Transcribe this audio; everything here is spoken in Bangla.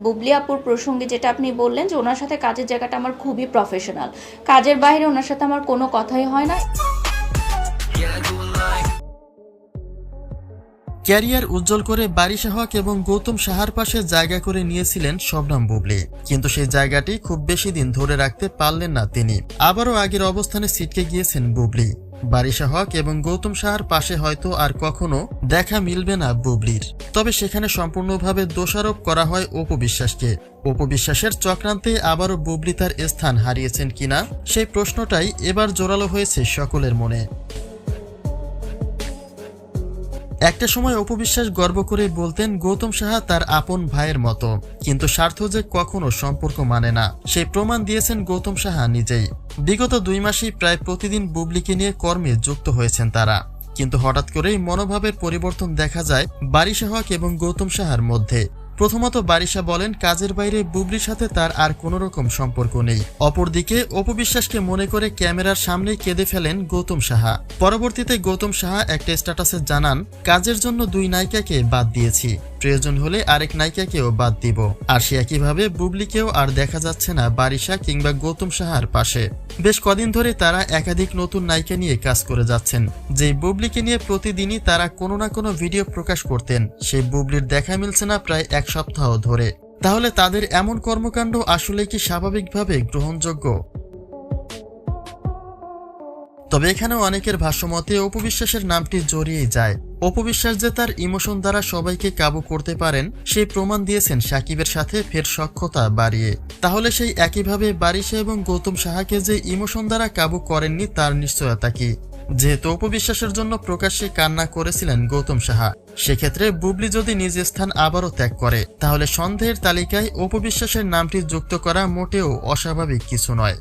বুবলি আপুর প্রসঙ্গে যেটা আপনি বললেন যে ওনার সাথে কাজের জায়গাটা আমার খুবই প্রফেশনাল, কাজের বাইরে ওনার সাথে আমার কোনো কথাই হয় না। ক্যারিয়ার উজ্জ্বল করে বারিশা হক এবং গৌতম সাহার পাশে জায়গা করে নিয়েছিলেন শবনম বুবলি, কিন্তু সেই জায়গাটি খুব বেশি দিন ধরে রাখতে পারলেন না তিনি। আবারও আগের অবস্থানে ছিটকে গিয়েছেন বুবলি। বারিশা হক এবং গৌতম সাহার পাশে হয়তো আর কখনো দেখা মিলবে না বুবলির, তবে সেখানে সম্পূর্ণভাবে দোষারোপ করা হয় অপু বিশ্বাসকে। অপু বিশ্বাসের চক্রান্তে আবারও বুবলি তার স্থান হারিয়েছেন কিনা, সেই প্রশ্নটাই এবার জোরালো হয়েছে সকলের মনে। একটা সময় অপু বিশ্বাস গর্ব করে বলতেন গৌতম সাহা তার আপন ভাইয়ের মতো, কিন্তু স্বার্থ যে কখনো সম্পর্ক মানে না সেই প্রমাণ দিয়েছেন গৌতম সাহা নিজেই। বিগত 2 মাসেই প্রায় প্রতিদিন বুবলিকে নিয়ে কর্মে যুক্ত হয়েছেন তারা, কিন্তু হঠাৎ করেই মনোভাবের পরিবর্তন দেখা যায় বারিশা হক এবং গৌতম সাহার মধ্যে। প্রথমত বারিশা বলেন কাজের বাইরে বুবলির সাথে তার আর কোনো রকম সম্পর্ক নেই। অপরদিকে অপু বিশ্বাসকে মনে করে ক্যামেরার সামনেই কেঁদে ফেলেন গৌতম সাহা। পরবর্তীতে গৌতম সাহা একটা স্ট্যাটাসে জানান, কাজের জন্য 2 নায়িকাকে বাদ দিয়েছি, প্রয়োজন হলে আরেক নায়িকাকেও বাদ দিব। আর সে একইভাবে বুবলিকেও আর দেখা যাচ্ছে না বারিশা কিংবা গৌতম সাহার পাশে। বেশ কদিন ধরে তারা একাধিক নতুন নায়িকা নিয়ে কাজ করে যাচ্ছেন। যে বুবলিকে নিয়ে প্রতিদিনই তারা কোনো না কোনো ভিডিও প্রকাশ করতেন, সেই বুবলির দেখা মিলছে না প্রায় 1 সপ্তাহ ধরে। তাহলে তাদের এমন কর্মকাণ্ড আসলে কি স্বাভাবিকভাবে গ্রহণযোগ্য? তবে এখানেও অনেকের ভাষ্যমতে অপু বিশ্বাসের নামটি জড়িয়েই যায়। অপু বিশ্বাস যে তার ইমোশন দ্বারা সবাইকে কাবু করতে পারেন সেই প্রমাণ দিয়েছেন সাকিবের সাথে ফের সখ্যতা বাড়িয়ে। তাহলে সেই একইভাবে বারিশা এবং গৌতম সাহাকে যে ইমোশন দ্বারা কাবু করেননি তার নিশ্চয়তা কি? যেহেতু অপু বিশ্বাসের জন্য প্রকাশ্যে কান্না করেছিলেন গৌতম সাহা, সেক্ষেত্রে বুবলি যদি নিজ স্থান আবারও ত্যাগ করে তাহলে সন্দেহের তালিকায় অপু বিশ্বাসের নামটি যুক্ত করা মোটেও অস্বাভাবিক কিছু নয়।